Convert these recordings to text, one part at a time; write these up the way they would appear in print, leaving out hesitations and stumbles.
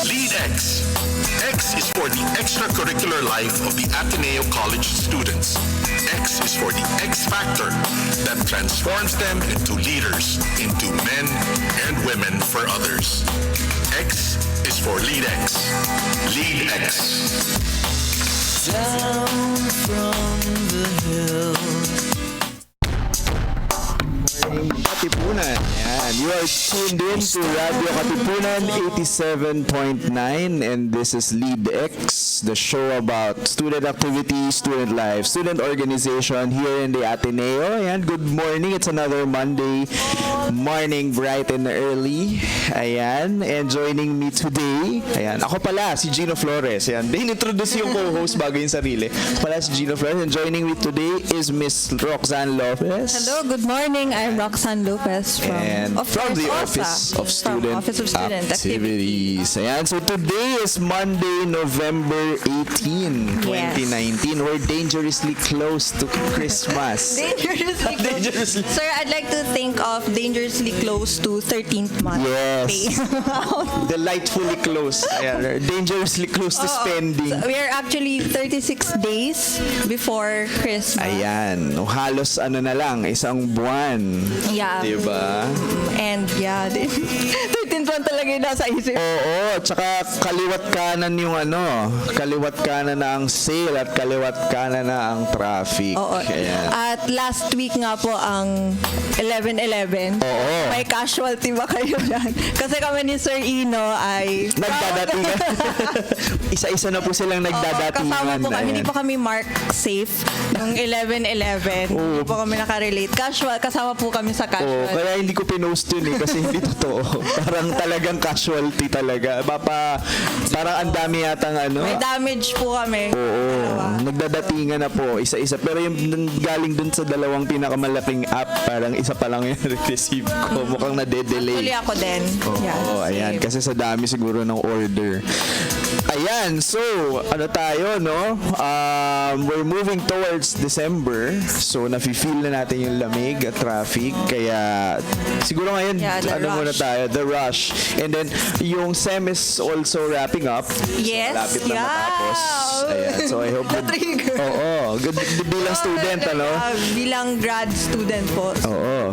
LeadX. X is for the extracurricular life of the Ateneo College students. X is for the X factor that transforms them into leaders, into men and women for others. X is for LeadX. LeadX. Down from the hill. Katipunan. Yan. You are tuned in to Radio Katipunan 87.9 and this is LeadX, the show about student activities, student life, student organization here in the Ateneo. Ayan, good morning. It's another Monday morning, bright and early. Ayan, and joining me today, ayan, ako pala, si Gino Flores. Ayan, in-introduce yung co-host bago yung sarili. Ako pala si Gino Flores and joining me today is Miss Roxanne Lopez. Hello, good morning. I'm Roxanne Lopez from the Office of Student Activities. Ayan, so today is Monday, November 18, 2019. We're dangerously close to Christmas. Dangerously close. Sir, I'd like to think of dangerously close to 13th month. Yes. Delightfully close. Ayan, dangerously close to spending. So we are actually 36 days before Christmas. Ayan, halos ano na lang, isang buwan. Yeah. Diba? And yeah, 13th month talaga yung nasa isip. Oo, tsaka kaliwat kanan yung kaliwat kanan na ang sale at kaliwat kanan na ang traffic. Oo. Ayan. At last week nga po ang 11/11. Oo. May casualty ba kayo dyan? Kasi kami ni Sir Ino ay nagdadatingan. Isa-isa na po silang nagdadatingan. Kasama po kami, hindi pa kami mark safe nung 11/11. Hindi po kami nakarelate. Casual, kasama po kami sa casual. Kaya hindi ko pinost yun kasi hindi totoo. Parang talagang casualty talaga. Parang ang dami yatang May damage po kami. Oo. Nagdadatingan na po, isa-isa. Pero yung galing dun sa dalawang pinakamalaking app, parang isa pa lang yung receive ko. Mukhang nade-delay. Actually ako din. Oo, ayan. Kasi sa dami siguro ng order. Ayan, so, ano tayo, no? We're moving towards December. So, nafe-feel na natin yung lamig at traffic. Kaya, siguro ngayon, muna tayo, the rush. And then, yung SEM is also wrapping up. Yes. So, lapit na matapos. Ayan, so I hope good bilang student, bilang grad student po.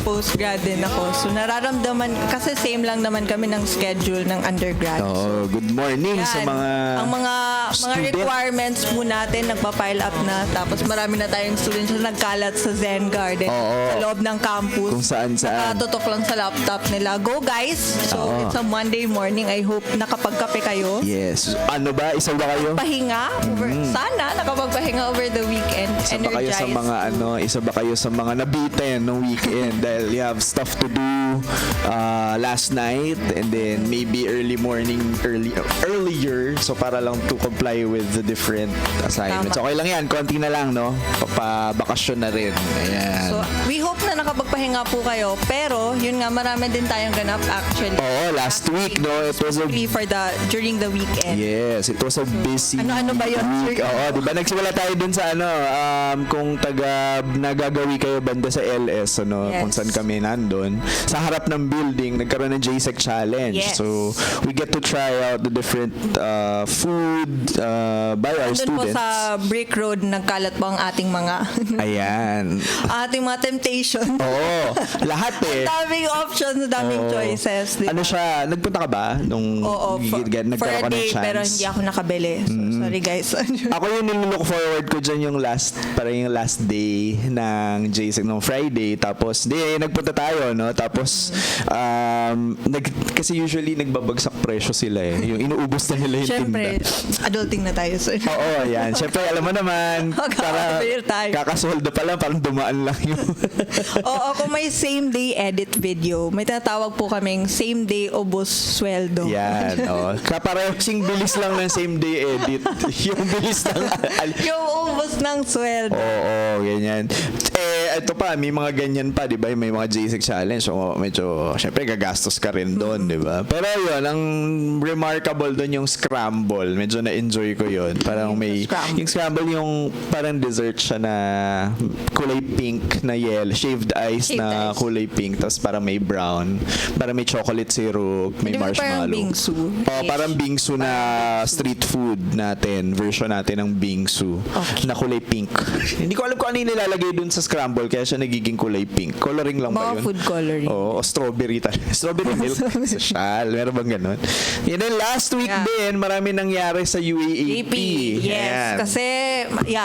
Post-grad din ako. So, nararamdaman, kasi same lang naman kami ng schedule ng undergrad. Good morning sa mga ang mga requirements po natin nagpa-pile up na, tapos marami na tayong students na nagkalat sa Zen Garden sa loob ng campus. Kung saan-saan. Nakatutok lang sa laptop nila. Go guys! So it's a Monday morning. I hope nakapagkape kayo. Yes. Ano ba? Isa ba kayo? Pahinga. Sana nakapagpahinga over the weekend. Isa ba kayo sa mga isa ba kayo sa mga nabitin ng weekend dahil you have stuff to do last night and then maybe early morning earlier, so para lang to comply with the different assignments. Okay lang yan, konti na lang, no? Papabakasyon na rin. Ayan. So we hope na nakapagpahinga po kayo, pero yun nga, marami din tayong ganap actually. Last week, no? It was during the weekend. Yes, it was a busy ano ba yun? week. Di ba nagsimula tayo dun sa kung nagagawi kayo banda sa LS, kung saan kami nandun. Sa harap ng building, nagkaroon ng JSEC challenge. Yes. So, we get to try out the different food by our students. Doon po sa Brick Road, nagkalat po ang ating mga Ayan. ating mga temptation. Lahat Daming options, daming choices. Diba? Ano siya, nagpunta ka ba? Nung for a day, pero hindi ako nakabili. So, sorry guys. Ako yung nilook forward ko dyan yung last day ng JSEC nung Friday. Tapos, nagpunta tayo, no? Tapos, kasi usually nagbabagsak presyo sila Yung inuubos na nila yung Siyempre, adulting na tayo. So. Yan. Siyempre, alam mo naman, para kakasoldo pa lang, parang dumaan lang yung... Kung may same day edit video, may tinatawag po kaming same day ubos sweldo. Yan, kaparehong bilis lang ng same day edit. Yung bilis ng... yung ubos ng sweldo. Ganyan. Ito pa, may mga ganyan pa, di ba? May mga JSEC challenge. So, medyo, syempre, gagastos ka rin doon, di ba? Pero yun, ang remarkable doon yung scramble. Medyo na-enjoy ko yun. Parang yung scramble yung parang dessert siya na kulay pink na shaved shaved ice Shaved na ice. kulay pink, tapos parang may brown, parang may chocolate syrup, may Di ba parang marshmallow. bingsu? Oh, parang bingsu na street food natin, version natin ng bingsu na kulay pink. Hindi ko alam kung ano yung nilalagay dun sa scramble, kaya siya nagiging kulay pink. Coloring lang ba Mga yun? food coloring. Oo, strawberry strawberry milk. Social. Meron bang ganun? And then last week din, marami nangyari sa UAAP. Yes, Ayan. kasi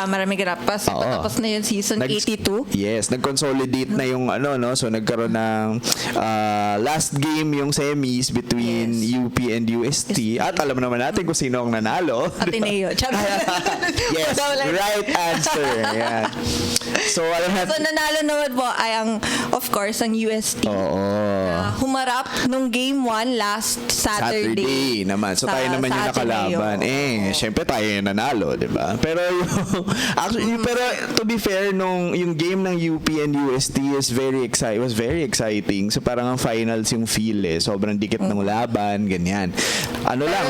marami ganap. Tapos na yung season 82. Yes, nag-consolidate na yung so nagkaroon ng last game yung semis between UP and UST. At alam naman natin kung sino ang nanalo. Ateneo. Yes, right answer. Ayan. So, So, nanalo naman po ay of course, ang UST. Humarap nung game 1 last Saturday naman. So, tayo naman yung nakalaban. Syempre tayo yung nanalo, di ba? Pero pero to be fair, yung game ng UP and UST was very exciting. So, parang ang finals yung feel sobrang dikit ng laban, ganyan.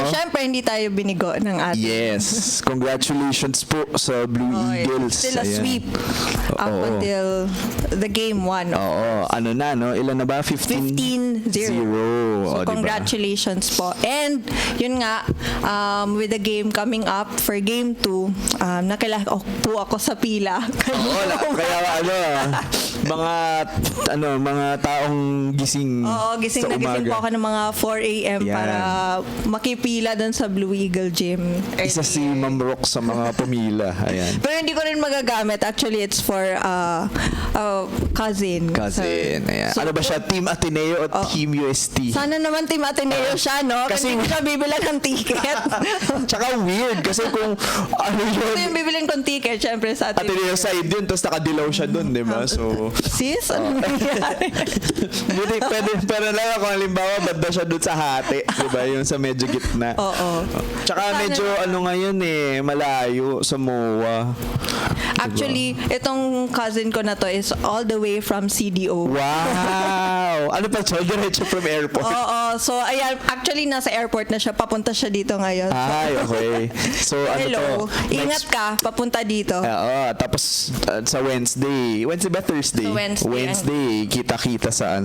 Syempre, hindi tayo binigo ng atin. Yes. Congratulations po sa Blue Eagles. Still a Ayan. sweep up until the game 1. Ilan na ba? 15-0. 15-0. So, Diba? congratulations po. And, yun nga, with the game coming up for game 2, nakilala po ako sa pila. Mga taong gising Gising sa na gising umaga. po ako ng mga 4 a.m. Yan. para makipila doon sa Blue Eagle Gym. Isa si Ma'am Rock sa mga pumila. Ayan. Pero hindi ko rin magagamit. Actually, it's for cousin. Ayan. So, Ano ba siya? Team Ateneo o Team UST? Sana naman Team Ateneo siya, no? Kasi hindi ko siya bibilan ng ticket. Tsaka weird. Kasi kung Ito yung bibilin kong ticket, syempre sa Ateneo side yun, tapos nakadilaw siya dun, di ba? So, Sis, ano nangyari? pwede lang kung halimbawa, banda siya dun sa hati. Di ba? Yung sa medyo gitna. Oo. Tsaka medyo ngayon malayo sa MOA. Actually, itong cousin ko na to is all the way from CDO. Wow! Ano pa siya? Diretso from airport? Oo. So, ayan, actually, nasa airport na siya. Papunta siya dito ngayon. Ay, okay. So, Hello. Ingat ka. Papunta dito. Tapos sa Wednesday ba Thursday? Sa Wednesday. Kita-kita sa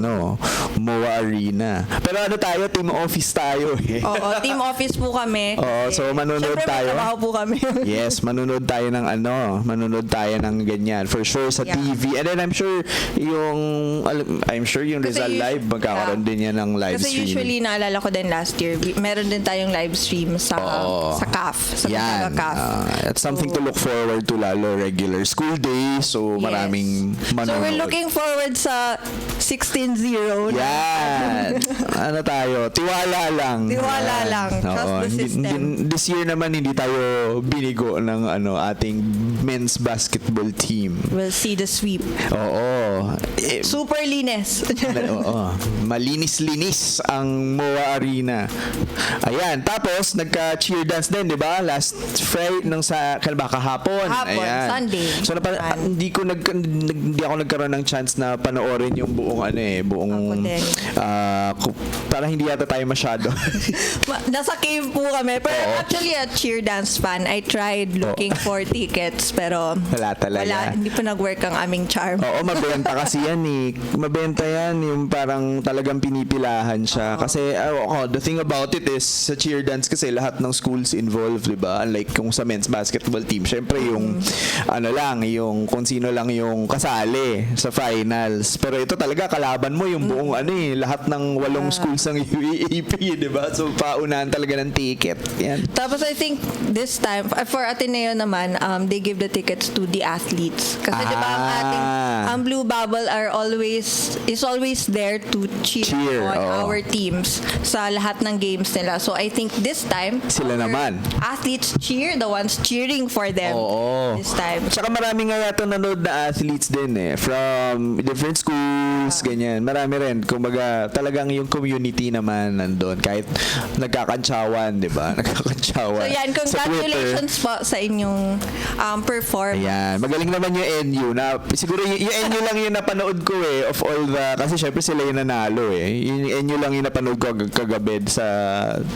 MOA Arena. Pero tayo, team office tayo Oo, team office po kami. So manonood Siyempre, tayo. may trabaho po kami. Yes, manonood tayo ng ganyan. For sure sa TV. And then I'm sure yung Rizal Kasi Live, magkakaroon din yan ng live Kasi streaming. usually, naalala ko din last year, meron din tayong live stream sa CAF. Sa Yan. CAF. That's something to look forward to, lalo regular school days. So, maraming manonood. So, we're looking forward sa 16-0. Yan. Tayo? Tiwala lang. Tiwala lang. Trust the system. This year naman, hindi tayo binigo ng ating men's basketball team. We'll see the sweep. Oo. Super linis. Malinis-linis ang MOA Arena. Ayan. Tapos, nagka-cheer dance din, di ba? Last Friday, kahapon. Ayan. Sunday. So, hindi ako nagkaroon ng chance na panoorin yung buong parang hindi yata tayo masyado. Nasa cave po kami. Pero actually, a cheer dance fan, I tried looking for tickets, pero Wala talaga. hindi pa nag-work ang aming charm. Oo, mabenta kasi yan Mabenta yan, yung parang talagang pinipilahan siya. Kasi, the thing about it is, sa cheer dance kasi lahat ng schools involved, di ba? Unlike kung sa men's basketball team, syempre yung, yung kung sino lang yung kasali sa finals. Pero ito talaga, kalaban mo yung buong, lahat ng 8 schools ng UAAP, di ba? So, paunahan talaga ng ticket. Yan. Tapos I think this time, for Ateneo naman, they give the tickets to the athletes. Kasi di ba ang Blue Bubble is always there to cheer on our teams sa lahat ng games nila. So I think this time, Sila naman. athletes cheer, the ones cheering for them this time. Tsaka marami nga yata nanood na athletes din from different schools, ganyan. Marami rin. Kumbaga, talagang yung community naman nandun. Kahit nagkakantsawan, di ba? Nagkakantsawan. So yan, congratulations po sa inyong performance. Ayan. Magaling naman yung NU. Siguro yung NU lang yung napanood ko of all the, kasi syempre sila yung nanalo Yung NU lang yung napanood ko kagabi sa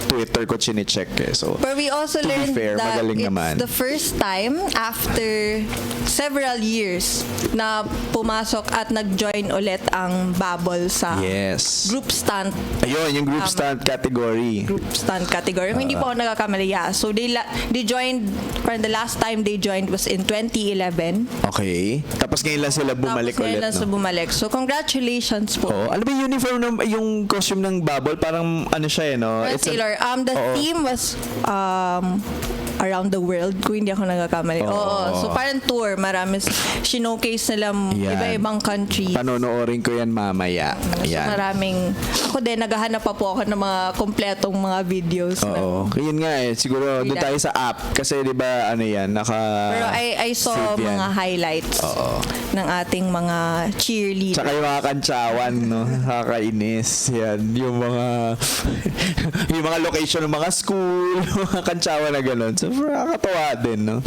Twitter ko chinecheck So, but we also to be learned fair, that magaling it's naman. the first time after several years na pumasok at nag-join ulit ang Bubble sa Yes. group stunt. Ayun, yung group stunt category. Group stunt category. Hindi po ako nagkakamali. Yeah. So they joined, parang the last time they joined was in 2011. Okay. Tapos ngayon lang sila bumalik Tapos ngayon ulit, lang sa no? bumalik. So congratulations po. Oh, ano ba yung uniform yung costume ng Bubble? Parang ano siya, no? Red Sailor. The theme was around the world, kung hindi ako nagkakamali. Oo. So parang tour, marami showcase nila iba-ibang country. Panonoorin ko yan mamaya. So maraming, ako din, naghahanap pa po ako ng mga kompletong mga videos. Oo. Yun nga siguro doon tayo sa app. Kasi di ba ano yan, Pero I saw save yan. mga highlights ng ating mga cheerleaders. Tsaka yung mga kantsawan, no? Nakakainis. Yan. Yung mga location ng mga school, mga kantsawan na gano'n. So, nakakatawa din, no?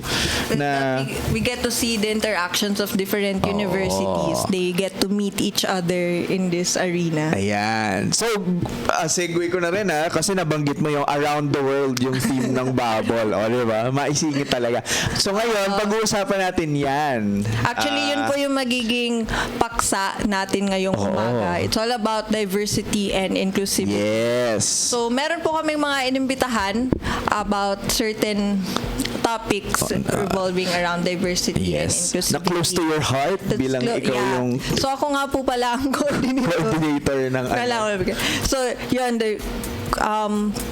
We get to see the interactions of different universities. They get to meet each other in this arena. Ayan. So, segue ko na rin, kasi nabanggit mo yung around the world yung theme ng Bubble. O, di ba? Maisingit talaga. So, ngayon, pag-uusapan natin yan. Actually, yun po yung magiging paksa natin ngayong umaga. It's all about diversity and inclusivity. Yes. So, meron po kaming mga inimbitahan about certain topics revolving around diversity and inclusivity. Na close to your heart bilang ikaw yung So, ako nga po pala ang coordinator ng So, yun, the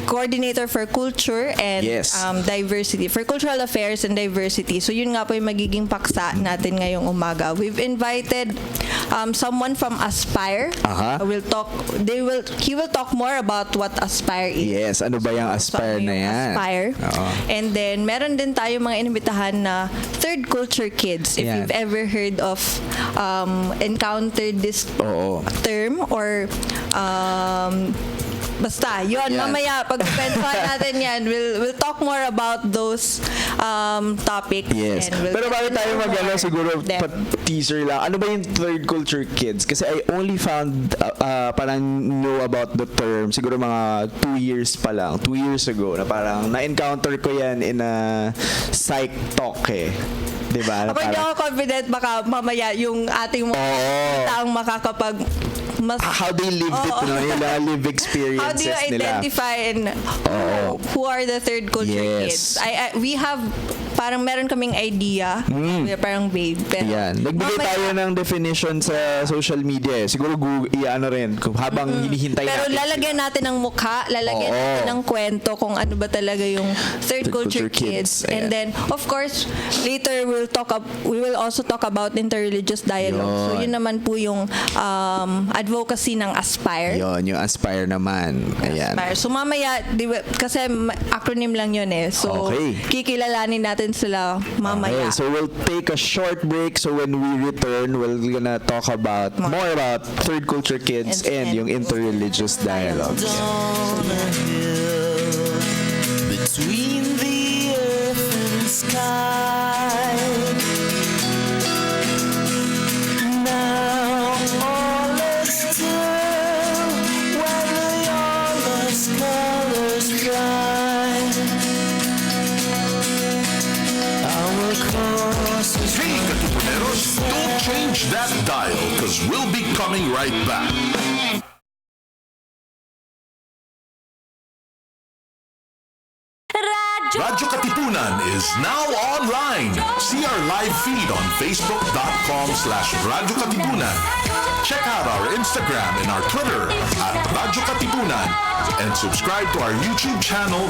coordinator for culture and diversity, for cultural affairs and diversity. So yun nga po yung magiging paksa natin ngayong umaga. We've invited someone from Aspire. He will talk more about what Aspire is. Yes, ano ba yung Aspire na yan? Aspire. And then meron din tayo mga inimbitahan na third culture kids. If you've ever heard of encountered this term or basta, yun, mamaya, pagkwentuhan natin yan, we'll talk more about those topics. Yes. And pero bago tayo siguro teaser lang, ano ba yung third culture kids? Kasi I only found, parang know about the term, siguro mga 2 years pa lang, 2 years ago, na parang na-encounter ko yan in a psych talk Diba? Ako hindi ako confident, baka mamaya yung ating mga taong makakapag how they lived it, no? Yung live experiences nila. How do you identify and who are the third culture kids? We have, parang meron kaming idea. Parang babe. Pero nagbigay tayo ng definition sa social media. Siguro i-ano rin, habang hinihintay pero natin. lalagyan natin ng mukha, lalagyan natin ng kwento kung ano ba talaga yung third culture kids. And then, of course, later we will also talk about interreligious dialogue. So, yun naman po yung advocacy ng Aspire. Yung Aspire naman. Ayan. Aspire. So mamaya, kasi acronym lang yun So kikilalanin natin sila mamaya. So we'll take a short break. So when we return, we're gonna talk about more about third culture kids and yung interreligious dialogue. Between the earth and sky, now all is still when Loyola's colors fly. Our crosses. Hey, Katipuneros, don't change that dial, because we'll be coming right back. Radyo Katipunan is now online. See our live feed on facebook.com/Radyo Katipunan. Check out our Instagram and our Twitter at Radyo Katipunan. And subscribe to our YouTube channel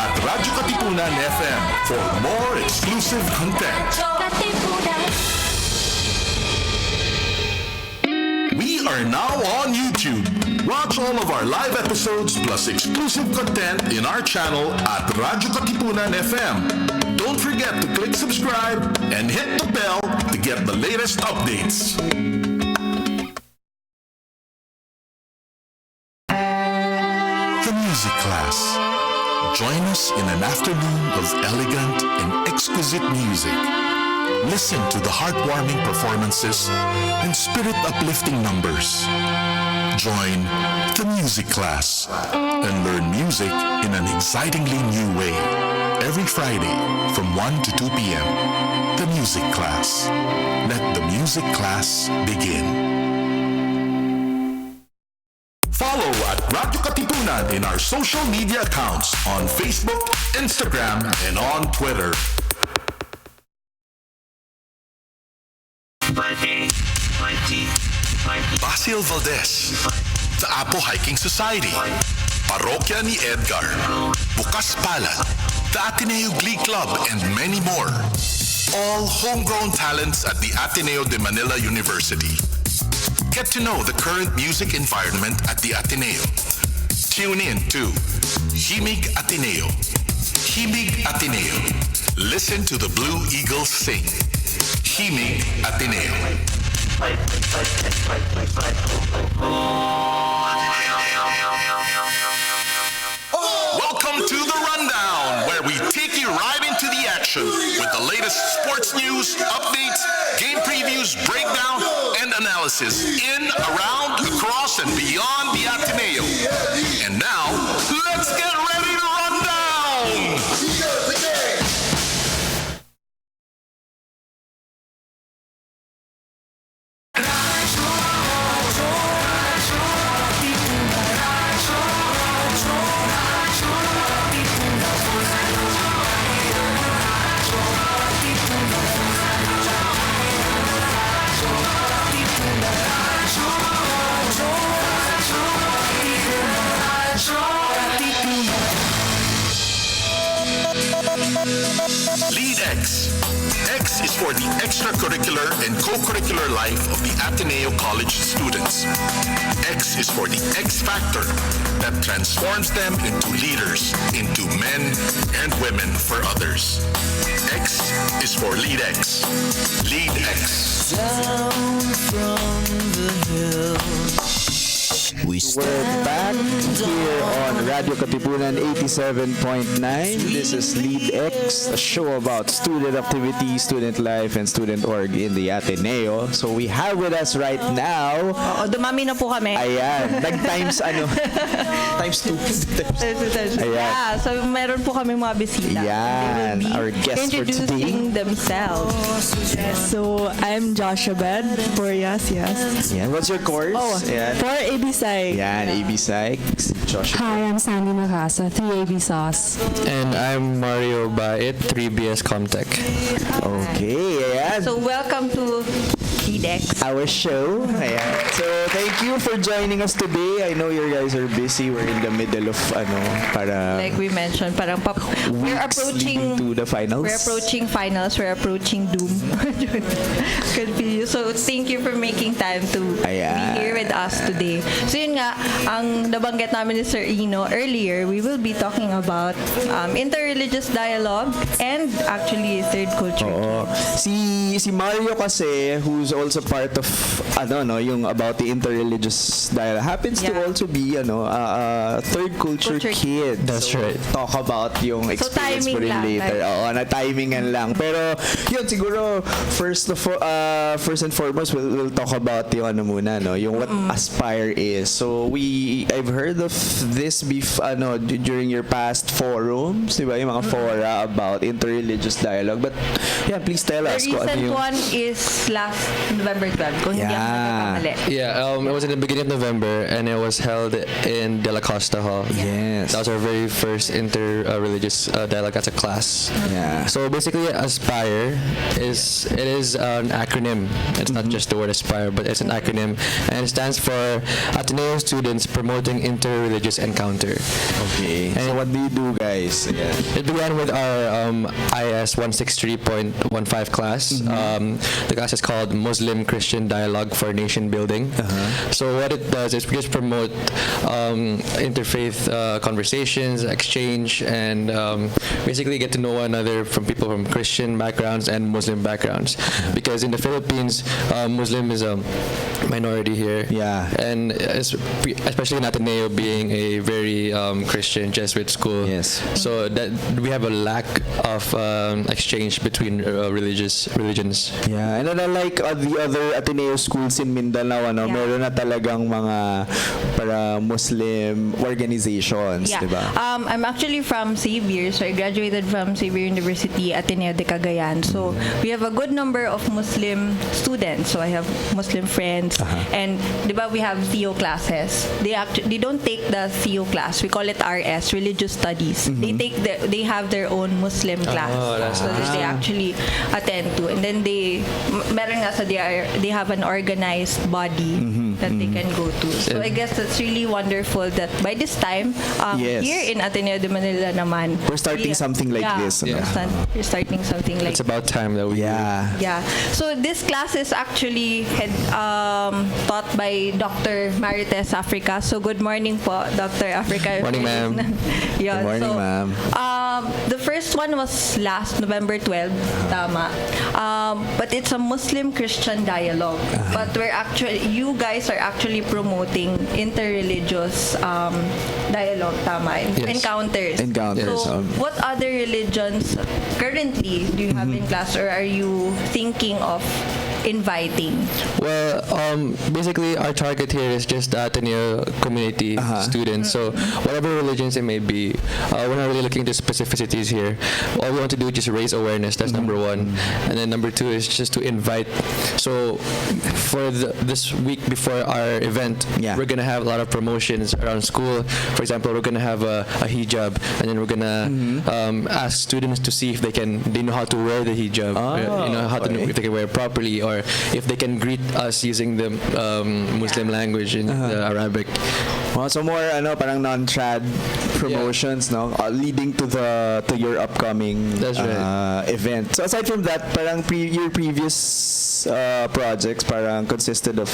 at Radyo Katipunan FM for more exclusive content. We are now on YouTube. Watch all of our live episodes plus exclusive content in our channel at Radyo Katipunan FM. Don't forget to click subscribe and hit the bell to get the latest updates. The Music Class. Join us in an afternoon of elegant and exquisite music. Listen to the heartwarming performances and spirit-uplifting numbers. Join the Music Class and learn music in an excitingly new way Every Friday from 1 to 2 p.m., the music class. Let the music class begin. Follow at Radyo Katipunan in our social media accounts on Facebook, Instagram, and on Twitter. Basil Valdez, the Apo Hiking Society, Parokya ni Edgar, Bukas Palad, the Ateneo Glee Club, and many more. All homegrown talents at the Ateneo de Manila University. Get to know the current music environment at the Ateneo. Tune in to Himig Ateneo. Himig Ateneo. Listen to the Blue Eagles sing. Himig Ateneo. Welcome to the Rundown, where we take you right into the action with the latest sports news, updates, game previews, breakdown, and analysis in, around, across, and beyond the Ateneo. And now, let's get ready to run down! LeadX. X is for the extracurricular and co-curricular life of the Ateneo College students. X is for the X factor that transforms them into leaders, into men and women for others. X is for LeadX. LeadX. Down from the hill, we We're back here on Radio Katipunan 87.9. This is LeadX, a show about student activity, student life, and student org in the Ateneo. So we have with us right now, Oo, dumami na po kami. ayan, times times 2. Ayan. Yeah, so meron po kami mga bisita. Yan, They will be our guests for today. introducing themselves. So, I'm Joshua Bed for Yes. Yan, what's your course? Yan. For ABSI. Yan, AB Psych, si Joshua. Hi, I'm Sandy Macasa, 3AB Sauce. And I'm Mario Bait, 3BS Comtech. Okay, ayan. So welcome to LeadX. Our show. Ayan. So, thank you for joining us today. I know you guys are busy. We're in the middle of, para Like we mentioned, parang we're weeks leading approaching to the finals. We're approaching finals. We're approaching doom. Could be. So thank you for making time to Ayan. be here with us today. So yun nga, ang nabanggit namin ni Sir Ino earlier, we will be talking about interreligious dialogue and actually third culture. Oo. Si Mario kasi, who's also part of yung about the interreligious dialogue, happens to Yeah. also be a third culture Culture kid. That's So, right. Talk about yung experience mo timing rin lang, later. like- Oo, na timingan lang. Pero yun siguro first and foremost we'll talk about yung muna yung what Aspire is. So I've heard of this during your past forums, di ba? Yung mga fora about interreligious dialogue. But yeah, please tell The us kung ano recent yung one is last November 12, kung hindi ako nagkakamali. Yeah, it was in the beginning of November, and it was held in De La Costa Hall. Yes. That was our very first inter-religious dialogue as a class. Yeah. So basically, Aspire is an acronym. It's not just the word Aspire, but it's an acronym, and it stands for Ateneo Students Promoting Inter-Religious Encounter. Okay. So what do you do, guys? Yeah. It began with our IS 163.15 class. The class is called Muslim Christian Dialogue for Nation Building. So what it does is we just promote interfaith conversations, exchange, and basically get to know one another from people from Christian backgrounds and Muslim backgrounds. Because in the Philippines, Muslim is a minority here. Yeah. And especially in Ateneo being a very Christian Jesuit school. Yes. So that we have a lack of exchange between religions. Yeah, and unlike the other Ateneo schools in Mindanao, meron na talagang mga para Muslim organizations, Yeah. di ba? I'm actually from Xavier, so I graduated graduated from Xavier University, Ateneo de Cagayan. So we have a good number of Muslim students. So I have Muslim friends, and diba we have Theo classes. They don't take the Theo class. We call it RS, Religious Studies. They have their own Muslim class, so that they actually attend to, and then meron nga sa they have an organized body that they can go to. So I guess that's really wonderful that by this time, here in Ateneo de Manila naman, we're starting something like this. We're starting something like It's about time that we So this class is actually taught by Dr. Marites Africa. So good morning po, Dr. Africa. Morning, ma'am. Good morning, ma'am. The first one was last November 12, tama. But it's a Muslim-Christian dialogue. But you guys are actually promoting interreligious dialogue, tama? Yes. Encounters. So what other religions currently do you have in class, or are you thinking of inviting? Well, basically our target here is just the Ateneo community students. So whatever religions it may be, we're not really looking to specificities here. All we want to do is just raise awareness. That's number one. And then number two is just to invite. So for this week before our event, we're going to have a lot of promotions around school. For example, we're going to have a hijab, and then we're going to ask students to see if they know how to wear the hijab, if they can wear it properly, or if they can greet us using the Muslim language in the Arabic. Well, so more parang non-trad promotions, no, leading to your upcoming event. So aside from that, parang your previous projects parang consisted of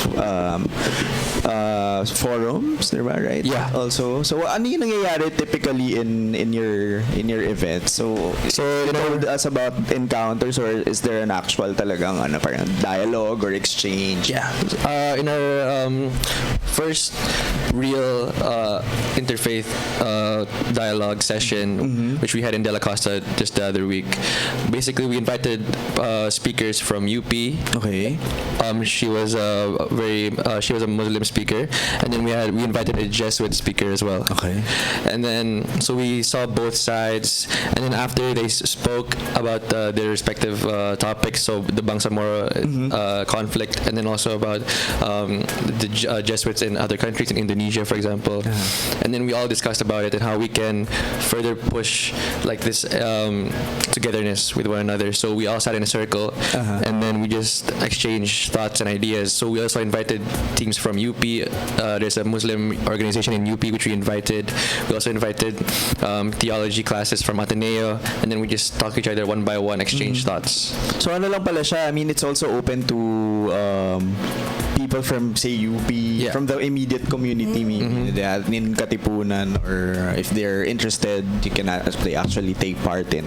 forums, diba, right? Yeah. Also, so ano yung nangyayari typically in your event? So you told us about encounters, or is there an actual talagang parang dialogue or exchange? Yeah. In our first real interfaith dialogue session, which we had in De La Costa just the other week, basically we invited speakers from UP. Okay. She was a Muslim speaker, and then we invited a Jesuit speaker as well. Okay. And then so we saw both sides, and then after they spoke about their respective topics, so the Bangsamoro conflict, and then also about the Jesuits in other countries, in Indonesia, for example. And then we all discussed about it and how we can further push like this togetherness with one another. So we all sat in a circle, and then we just exchanged thoughts and ideas. So we also invited teams from UP. There's a Muslim organization in UP which we invited. We also invited theology classes from Ateneo, and then we just talk to each other one by one, exchange thoughts. So ano lang pala siya, I mean, it's also open to people from, say, UP, from the immediate community, meaning in Katipunan, or if they're interested, they actually take part in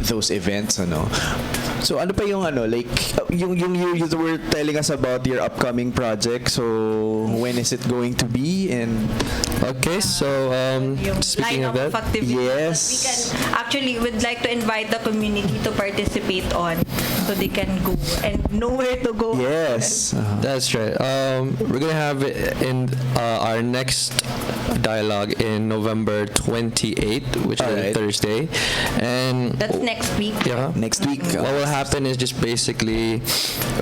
those events, ano. So ano pa yung like yung you were telling us about your upcoming project. So when is it going to be? And okay, so speaking of that, yes, we would like to invite the community to participate on, so they can go and know where to go. Yes, that's right. We're gonna have it in our next dialogue in November 28th, which is a Thursday, and that's next week. Yeah, next week. What will happen is just basically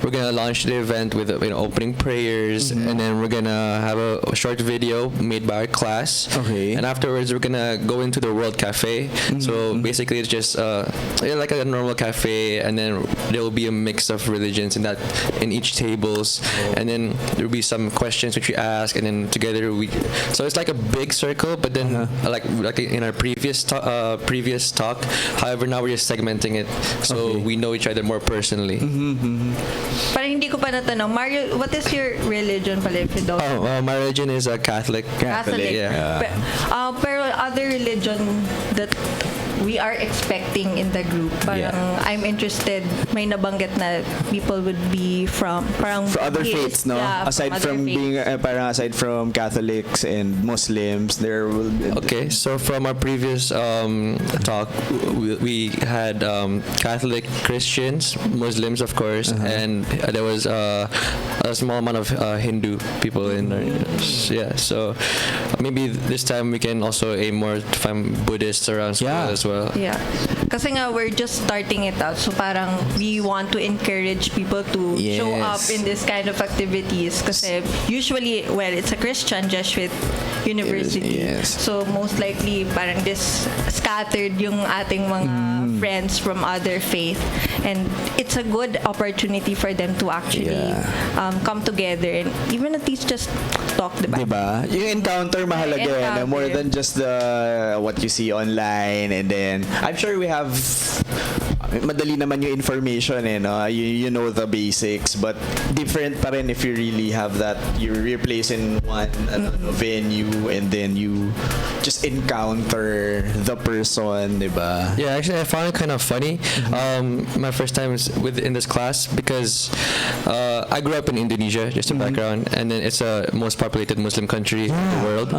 we're gonna launch the event with opening prayers, and then we're gonna have a short video made by our class. Okay. And afterwards we're gonna go into the World Cafe. So basically it's just like a normal cafe, and then there will be a mix of religions in each tables, and then there will be some questions which we ask, and then together so it's like a big circle, but then like in our previous talk, however now we're just segmenting it so we know each other more personally. Parang hindi ko pa natanong, Mario, what is your religion pala, if you don't? My religion is a Catholic. Yeah. Pero other religion that we are expecting in the group, parang I'm interested, may nabanggit na people would be from parang other faiths, no? Aside from being aside from Catholics and Muslims, there will be okay, so from our previous talk, we had Catholic, Christians, Muslims, of course, and there was a small amount of Hindu people in there. So maybe this time we can also aim more to find Buddhists around school as as well. Yeah. Kasi nga, we're just starting it out. So parang we want to encourage people to show up Yes. in this kind of activities. Kasi usually, well, it's a Christian Jesuit university. Yes. So most likely, parang this scattered yung ating mga friends from other faith. And it's a good opportunity for them to actually come together and even at least just talk, diba? Diba? Yung encounter mahalaga yan. Encounter. More than just the what you see online, and then I'm sure we have madali naman yung information no? You know the basics, but different pa rin if you really have that, you replace in one venue and then you just encounter the person, diba? Yeah, actually, I found it kind of funny. My first time was in this class because I grew up in Indonesia, just a background, and then it's a most populated Muslim country in the world.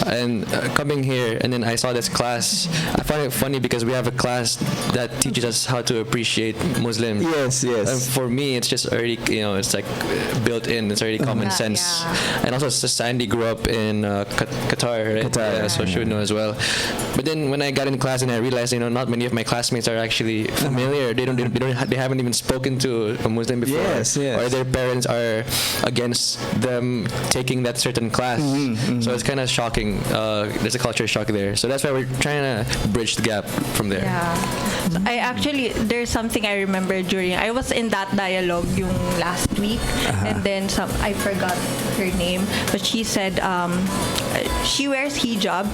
And coming here, and then I saw this class. I found it funny because we have a class that teaches us how to appreciate Muslims. Yes, yes. And for me, it's just already, it's like built in. It's already common sense. Yeah. And also, Sandy grew up in Qatar, right? Qatar, Yeah, so she would know as well. But then when I got in class and I realized, not many of my classmates are actually familiar. They haven't even spoken to a Muslim before. Yes, yes. Or their parents are against them taking that certain class. So it's kind of shocking. There's a culture shock there. So that's why we're trying to bridge the gap from there. Yeah. I actually, there's something I remember during, I was in that dialogue yung last week, and then I forgot her name, but she said she wears hijab.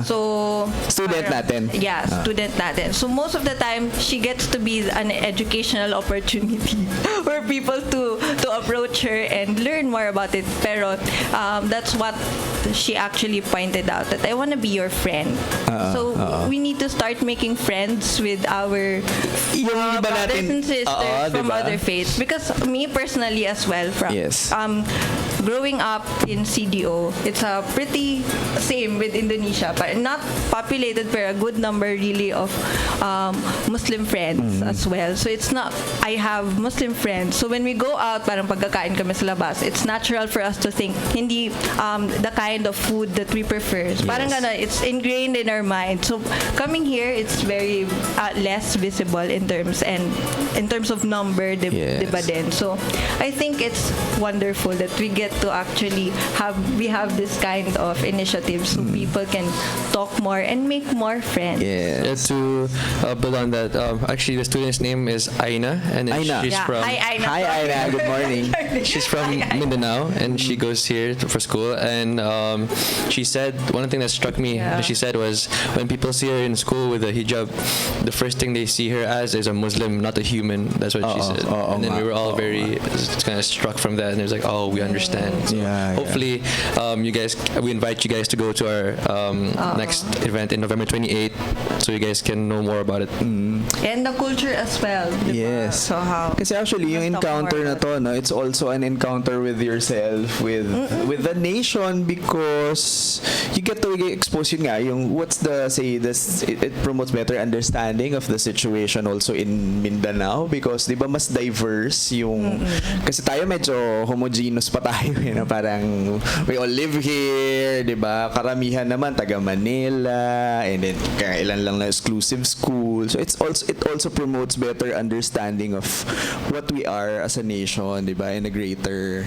So Student natin. Yeah, student natin. So most of the time, she gets to be an educational opportunity for people to approach her and learn more about it. Pero that's what she actually pointed out, that I want to be your friend. So we need to start making friends with our Yung iba brothers natin- and sisters from diba? other faiths. Because me personally as well, from Yes. growing up in CDO, it's a pretty same with Indonesia, but not populated, but a good number really of Muslim friends as well. So it's not, I have Muslim friends. So when we go out, parang pagkakain kami sa labas, it's natural for us to think hindi the kind of food that we prefer. So parang gana, it's ingrained in our mind. So coming here, it's very less visible in terms of number, diba din? So I think it's wonderful that we get to actually have this kind of initiatives so people can talk more and make more friends. Yes. Yeah, to build on that, actually the student's name is Aina, and then Aina. she's Yeah. from Hi, Aina. Hi, Aina. Good morning. she's from Mindanao, and she goes here for school. And she said one thing that struck me. That she said was when people see her in school with a hijab, the first thing they see her as is a Muslim, not a human. That's what she said. And then we were all very kind of struck from that, and it was like, oh, we understand. So hopefully, we invite you guys to go to our next event in November 28th, so you guys can know more about it. And the culture as well. Diba? Yes. So how? Kasi actually, yung Let's talk encounter more na about to, no, it's also an encounter with yourself, with the nation, because you get to expose yun nga, yung what's the, say, this, it promotes better understanding of the situation also in Mindanao, because di ba mas diverse yung, kasi tayo medyo homogeneous pa tayo, parang we all live here, di ba? Karamihan naman taga Manila, and then kailan lang na exclusive school. So it also promotes better understanding of what we are as a nation, di ba, in a greater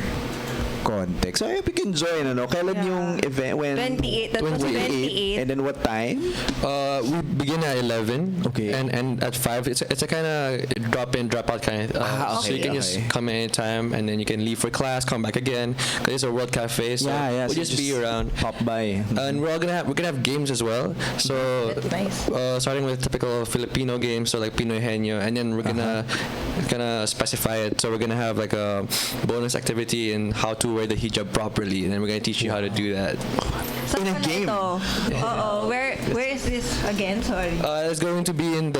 context. So I hope you can join, Kailan yung event? When? 28. That was 28. And then what time? We begin at 11. Okay. And at 5, it's a kind of drop in, drop out kind of. So you can just come anytime, and then you can leave for class, come back again. Because it's a World Cafe, so we'll so just be around. Pop by. And we're gonna have games as well. So That's nice. starting with typical Filipino games, so like Pinoy Henyo, and then we're gonna specify it. So we're gonna have like a bonus activity in how to wear the hijab properly, and then we're gonna teach you how to do that. In a game. Where is this again? Sorry. It's going to be in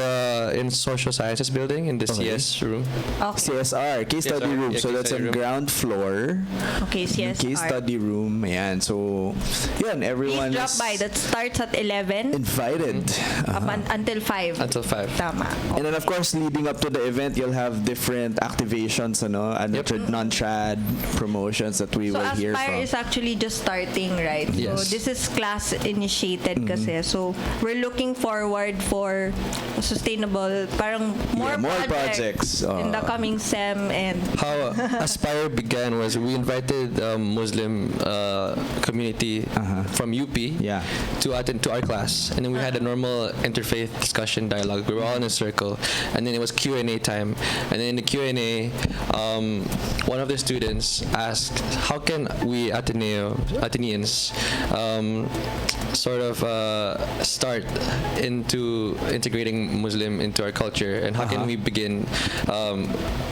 social sciences building in the CS room. Okay. CSR, case study CSR, room. yeah, So case that's study on room. ground floor. Okay, yes. Case study room. Ayan. So, yun, everyone Please drop is by. That starts at 11 invited. until 5. Until 5. Tama. And then of course, leading up to the event, you'll have different activations, non-trad promotions that we So will hear Aspire from. is actually just starting, right? Yes. So this this is class initiated kasi. So we're looking forward for sustainable, parang more projects in the coming SEM. And How Aspire began was we invited Muslim community from UP to attend to our class, and then we had a normal interfaith discussion dialogue. We were all in a circle, and then it was Q&A time. And then in the Q&A, one of the students asked, "How can we Ateneans sort of start into integrating Muslim into our culture, and how can we begin?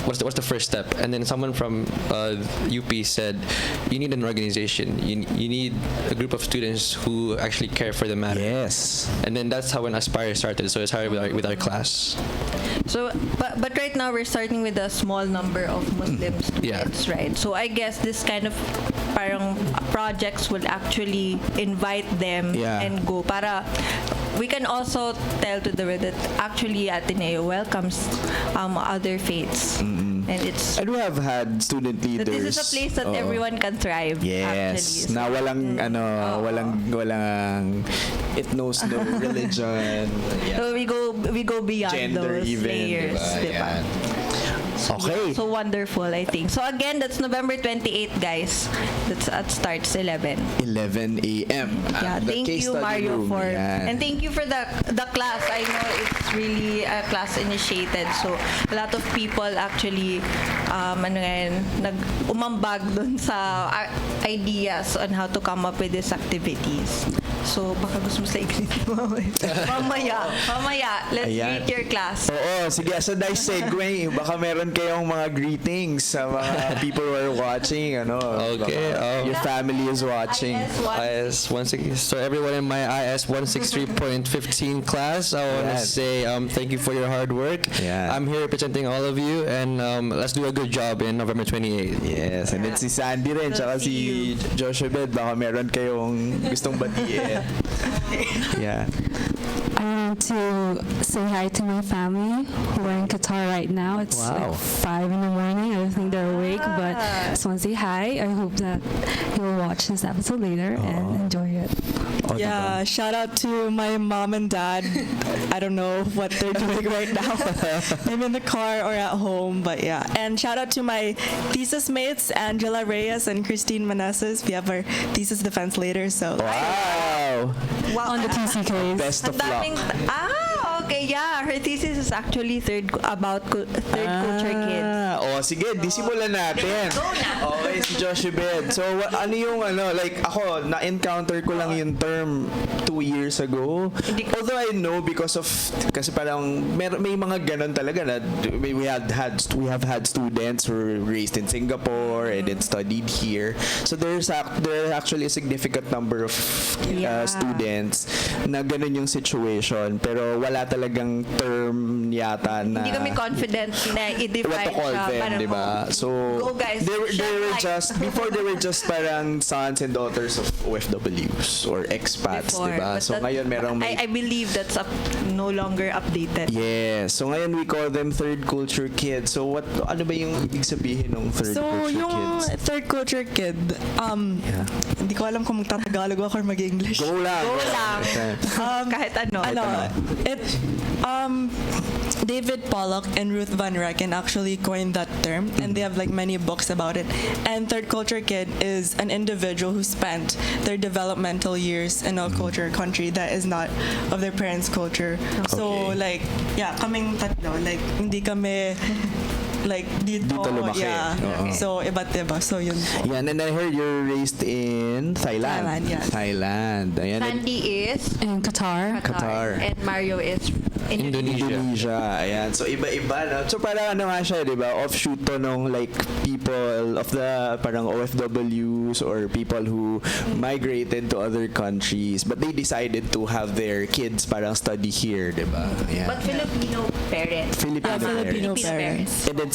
What's the first step?" And then someone from UP said, "You need an organization. You need a group of students who actually care for the matter." Yes. And then that's how when Aspire started. So it started with our class. so, but right now we're starting with a small number of Muslim students, right? So I guess this kind of parang projects will actually invite them and go para we can also tell to the world that actually Ateneo welcomes other faiths. And we have had student leaders. That this is a place that everyone can thrive. Yes. Actually. Na walang it knows no religion. So we go beyond Gender those even, layers, diba? Okay. So wonderful, I think. So again, that's November 28, guys. That's at starts 11 a.m. Yeah, thank you, Mario, for and thank you for the class. I know it's really a class initiated. So a lot of people actually umambag dun sa ideas on how to come up with these activities. So baka gusto mo sa mamaya, let's greet your class. Oo, sige, as a nice segue, baka meron kayong mga greetings sa mga people who are watching, Okay, your family is watching. IS 16. So everyone in my IS 163.15 class, I want to say thank you for your hard work. I'm here representing all of you, and let's do a good job in November 28th. Yes, and then si Sandy rin, tsaka si Joshua Bed, baka meron kayong gustong batiin. Yeah. I want to say hi to my family who are in Qatar right now. It's like 5 in the morning. I don't think they're awake, but I just want to say hi. I hope that you'll watch this episode later and enjoy it. Yeah, shout out to my mom and dad. I don't know what they're doing right now. I'm in the car or at home, but yeah. And shout out to my thesis mates, Angela Reyes and Christine Manassas. We have our thesis defense later, so. Wow. On the TCKs. Best of luck. Okay, yeah. Her thesis is actually third culture kids. Sige, disimulan natin. Okay, si Joshua Bed. So, ano yung ako, na-encounter ko lang yung term 2 years ago. Although I know because of, kasi parang may mga ganon talaga na we have had students who were raised in Singapore and then studied here. So there actually a significant number of students na ganon yung situation, pero wala talagang term yata na hindi kami confident na i-define siya. Diba? So go guys, they were just before they were just parang sons and daughters of OFWs or expats, before, diba? So ngayon I believe that's no longer updated. Yes. So ngayon we call them third culture kids. So ano ba yung ibig sabihin ng third culture kids? So yung third culture kid, hindi ko alam kung magtatagalog ako or mag-English. Go lang. Kahit ano. David Pollock and Ruth Van Recken actually coined that term, and they have like many books about it. And third culture kid is an individual who spent their developmental years in a culture country that is not of their parents' culture. So like, kaming tatlo, like hindi kami like dito lumaki. So iba't iba. So yun po. Yeah, and then I heard you're raised in Thailand. Thailand, yes. Thailand. Ayan. Sandy is In Qatar. and Mario is Indonesia. Ayan. So iba-iba, no? So parang ano nga siya, di ba? Offshoot to nung like people of the parang OFWs or people who migrated to other countries, but they decided to have their kids parang study here, di ba? Ayan. But Filipino parents. Filipino parents. And then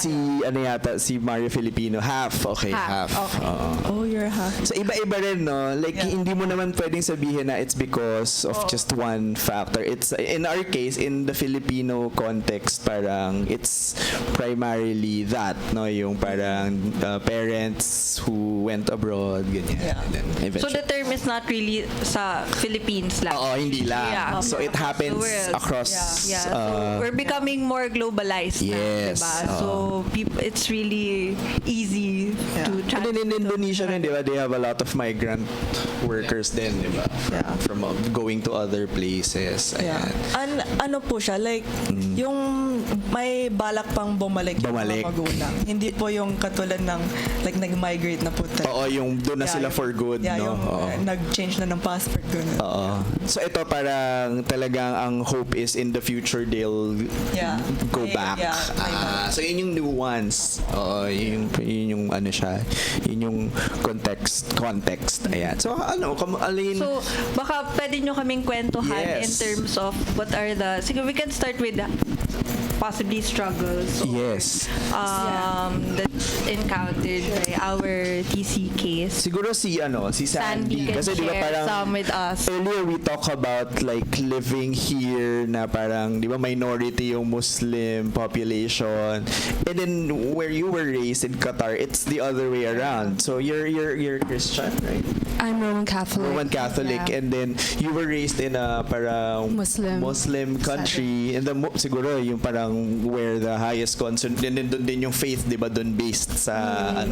si Mario Filipino, half. Okay, half. Okay. Oh, you're half. So iba-iba rin, no? Like hindi mo naman pwedeng sabihin na it's because of just one factor. It's in our case, in in the Filipino context, parang it's primarily that, no, yung parang parents who went abroad, ganyan. Yeah. And then So eventually, the term is not really sa Philippines lang. oo, hindi lang. Yeah. So it happens The world. across. Yeah, so we're becoming more globalized Yes, na, diba? oo. So it's really easy to And then translate. in Indonesia rin, di ba, they have a lot of migrant workers din, di ba? Yeah. From going to other places. Yeah. Ayan. Ano po siya, like, yung may balak pang bumalik yung Bumalik. mga magulang. Hindi po yung katulad ng, like, nag-migrate na po talaga. Oo, yung doon na sila for good, yeah, no? yung Oo. nag-change na ng passport, gano'n. Oo. So ito parang talagang ang hope is in the future they'll Yeah. go May- back. yeah, may back. So yun yung nuance. Oo, yun yung ano siya. Yun yung context. Ayan. So ano, alin? So, baka pwede nyo kaming kwentuhan Yes. in terms of what are the... Siguro we can start with possibly struggles or, Yes. that's encountered by our TCKs. Siguro si Sandy. Can Kasi di ba share parang some with us. earlier we talk about like living here na parang di ba minority yung Muslim population, and then where you were raised in Qatar, it's the other way around. So you're Christian, right? I'm Roman Catholic. Roman Catholic, Yeah. and then you were raised in a parang Muslim country, and siguro yung parang where the highest concern din yung faith, di ba, dun based sa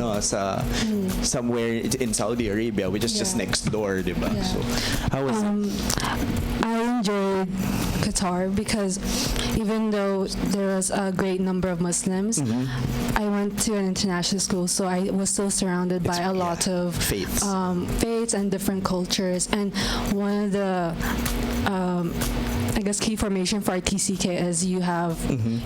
somewhere in Saudi Arabia, which is just Yeah. next door, di ba? Yeah. So how was it? I enjoyed Qatar because even though there was a great number of Muslims, I went to an international school, so I was still surrounded by a lot of faiths. Faiths and different cultures. And one of the I guess key formation for our TCK is you're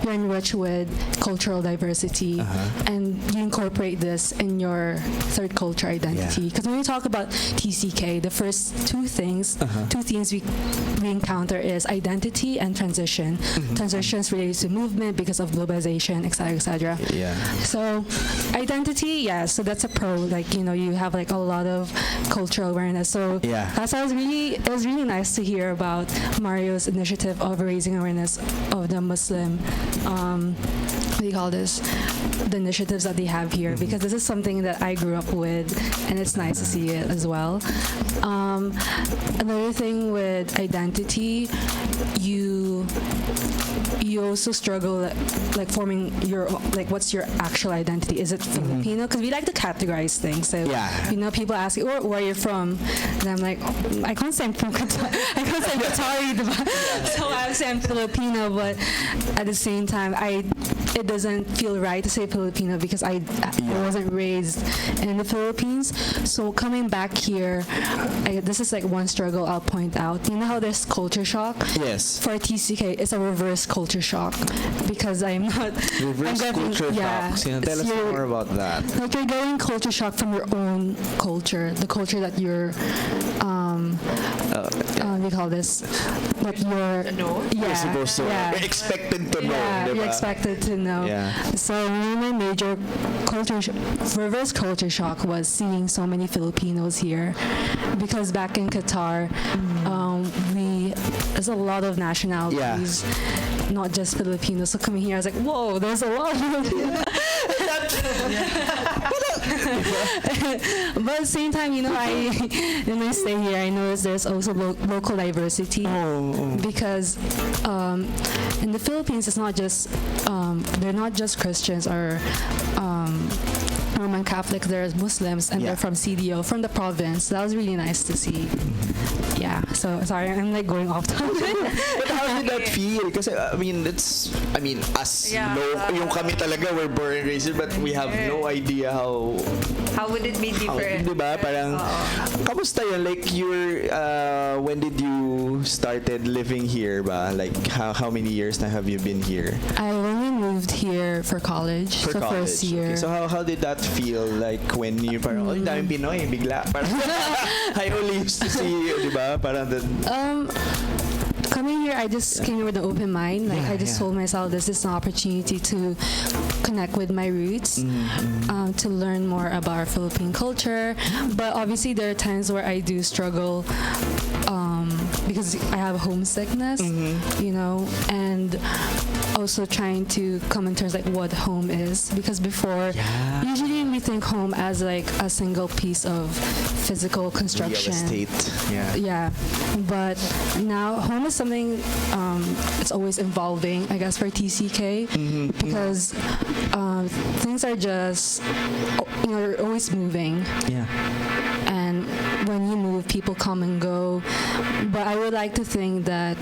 enriched with cultural diversity, and you incorporate this in your third culture identity. Because when we talk about TCK, the first two themes we encounter is identity and transition. Transitions related to movement because of globalization, etc., etc. Yeah. So identity, yeah. So that's a pro. Like you have like a lot of cultural awareness. So Yeah. that's why it was really nice to hear about Mario's initiative of raising awareness of the Muslim. What do you call this? The initiatives that they have here, because this is something that I grew up with, and it's nice to see it as well. Another thing with identity, you also struggle like forming your what's your actual identity? Is it Filipino? Because we like to categorize things. So people ask you, where are you from? And I'm like, I can't say I'm from Qatar. I can't say Qatari, so I say I'm Filipino. But at the same time, it doesn't feel right to say Filipino because I wasn't raised in the Philippines. So coming back here, this is like one struggle I'll point out. You know how there's culture shock? Yes. For TCK, it's a reverse culture shock because I'm not. Reverse culture shock. Tell us more about that. Like you're getting culture shock from your own culture, the culture that you're. What do you call this? That you're supposed to. You're expected to know. Yeah, diba? you're expected to know. Yeah. So my major reverse culture shock was seeing so many Filipinos here, because back in Qatar, there's a lot of nationalities, not just Filipinos. So coming here, I was like, whoa, there's a lot of Filipinos. But at the same time, when I stay here, I notice there's also local diversity, because in the Philippines, it's not just they're not just Christians or Roman Catholics. There's Muslims, and they're from CDO, from the province. That was really nice to see. Yeah. So sorry, I'm like going off topic. But how did that feel? Kasi us, yung kami talaga, we're born and raised here, but we have no idea how would it be different? Diba? Parang, kamusta yun? Like, when did you started living here ba? Like, how many years na have you been here? I only moved here for college. For college. First year. Okay. So how did that feel? Like, when you parang, daming Pinoy, bigla. Parang, I only used to see, diba? Parang coming here, I just came here with an open mind. Like I just told myself, this is an opportunity to connect with my roots, to learn more about our Philippine culture. But obviously, there are times where I do struggle because I have homesickness, you know, and also trying to come in terms like what home is, because before usually we think home as like a single piece of physical construction. Real estate. Yeah, but now home is something it's always evolving, I guess, for TCK, because things are just, you know, you're always moving. Yeah. And when you move, people come and go. But I would like to think that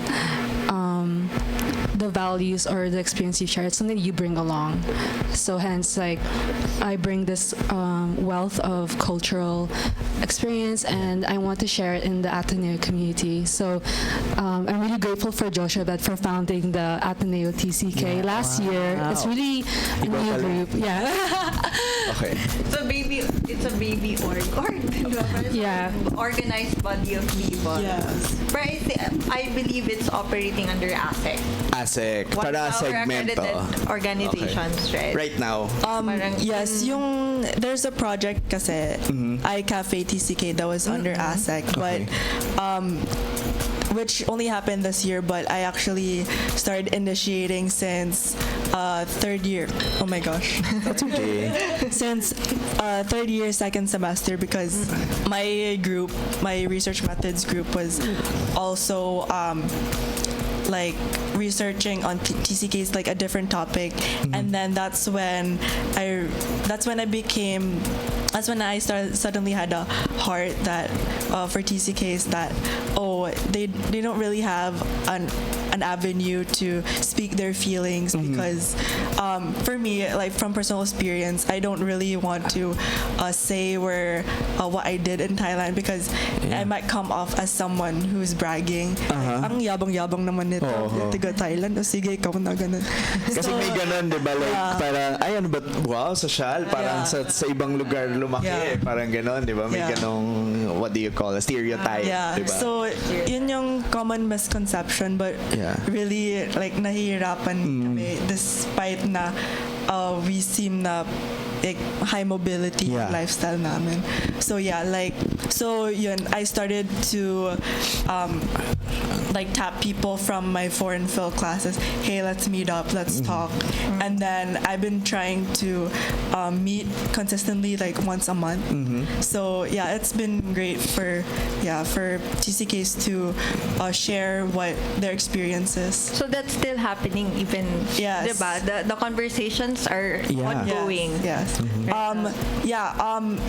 the values or the experience you share, it's something you bring along. So hence, like, I bring this wealth of cultural experience, and I want to share it in the Ateneo community. So I'm really grateful for Joshua that for founding the Ateneo TCK last year. It's really a new group. Yeah. Okay. It's a baby org. Yeah. Organized body of people. Yes. But I believe it's operating under ASEC. ASEC. One Para of our segmento. accredited organizations, right? Right now. Yes, there's a project kasi, iCafe TCK, that was under ASEC, but which only happened this year, but I actually started initiating since third year. Oh my gosh. That's okay. Since third year, second semester, because my group, my research methods group, was also like researching on TCKs, like a different topic, and then that's when I suddenly had a heart that for TCKs, that they don't really have an avenue to speak their feelings, because for me, like from personal experience, I don't really want to say what I did in Thailand, because I might come off as someone who's bragging. Ang yabang-yabang naman nito. Tiga Thailand. O sige, ikaw na ganun. Kasi may ganun, di ba? Like, parang, ay, ano ba? Wow, social. Parang sa ibang lugar lumaki. Parang ganun, di ba? May ganung, what do you call a stereotype, di ba? So, yun yung common misconception, but really, like, nahihirapan kami despite na we seem na like high mobility lifestyle namin. So yun, I started to like tap people from my foreign phil classes. Hey, let's meet up, let's talk. And then I've been trying to meet consistently, like once a month. So yeah, it's been great for TCKs to share what their experiences. So that's still happening even, diba? The conversations are ongoing. Yes.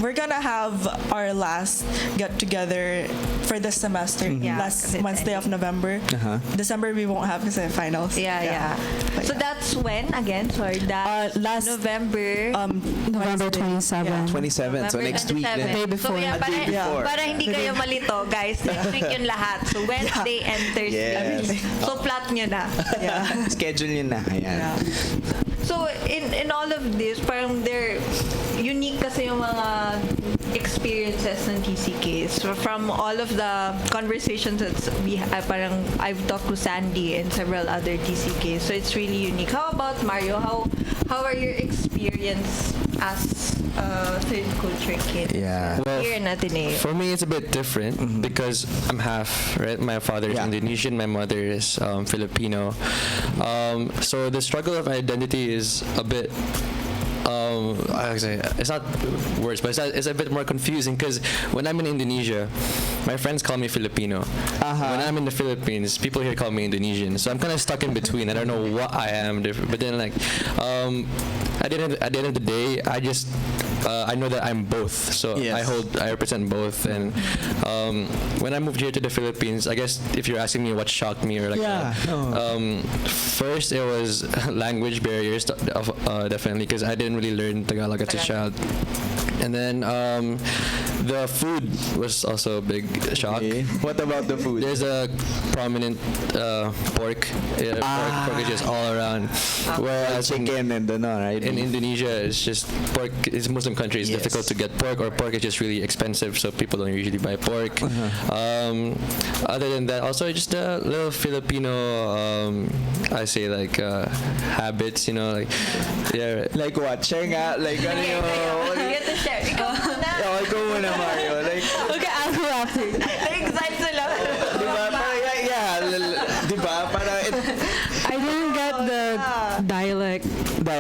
We're gonna have our last get together for this semester, last Wednesday of November. December we won't have because finals. So that's when again? Sorry, that last November. November 27. 27. So next week. The day before. So para hindi kayo malito, guys, next week yun lahat. So Wednesday and Thursday. Yes. So plot nyo na. Schedule nyo na. Ayan. So in all of this, parang they're unique kasi yung mga experiences ng TCKs. So from all of the conversations that parang I've talked to Sandy and several other TCKs. So it's really unique. How about Mario? How are your experience as a third culture kid here in Ateneo? For me, it's a bit different because I'm half, right? My father is Indonesian, my mother is Filipino. So the struggle of identity is a bit I would say it's not worse, but it's a bit more confusing because when I'm in Indonesia, my friends call me Filipino. When I'm in the Philippines, people here call me Indonesian. So I'm kind of stuck in between. I don't know what I am. But then, like, at the end of the day, I know that I'm both. So I represent both. And when I moved here to the Philippines, I guess if you're asking me what shocked me or like first it was language barriers, definitely, because I didn't really learn Tagalog as a child. And then the food was also a big shock. Okay. What about the food? There's a prominent pork. Pork is just all around. Whereas chicken and right? in Indonesia, it's just pork. It's a Muslim country. It's difficult to get pork, or pork is just really expensive, so people don't usually buy pork. Other than that, also just a little Filipino, I say like habits, you know, like like what? Share nga, like ano yung... You get to share. Ikaw muna. Ikaw muna, Mario. Like, Okay, I'll go after. Excited sila. Diba? Parang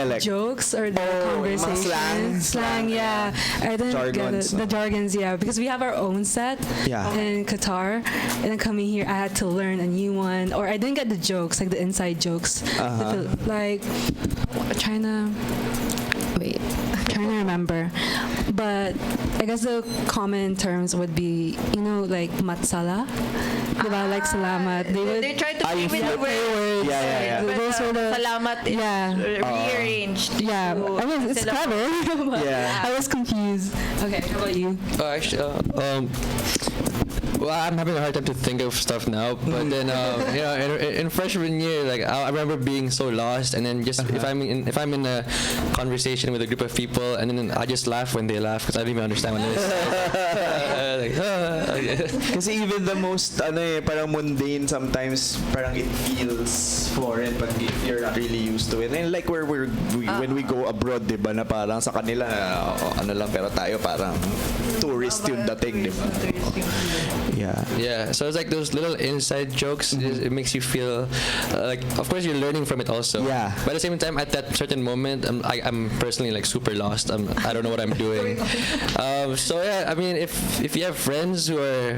dialect? jokes or the mga conversation. slang. Yeah. I didn't Jargons, get it. The jargons, yeah. Because we have our own set Yeah. in Qatar. And then coming here, I had to learn a new one. Or I didn't get the jokes, like the inside jokes. Like, trying to remember. But I guess the common terms would be, like matsala. Diba? Like salamat. They try to give it the word. Yeah. Those were the Salamat is rearranged. Yeah, I mean, it's clever. But Yeah. I was confused. Okay, how about you? Actually, well, I'm having a hard time to think of stuff now. But then, in freshman year, like I remember being so lost, and then just if I'm in a conversation with a group of people, and then I just laugh when they laugh because I don't even understand what it is. Kasi even the most, parang mundane sometimes, parang it feels foreign pag if you're not really used to it. And like when we go abroad, diba, na parang sa kanila, lang, pero tayo parang tourist yung dating, diba? Yeah, so it's like those little inside jokes. It makes you feel like, of course, you're learning from it also. Yeah. But at the same time, at that certain moment, I'm personally like super lost. I don't know what I'm doing. So yeah, I mean, if you have friends who are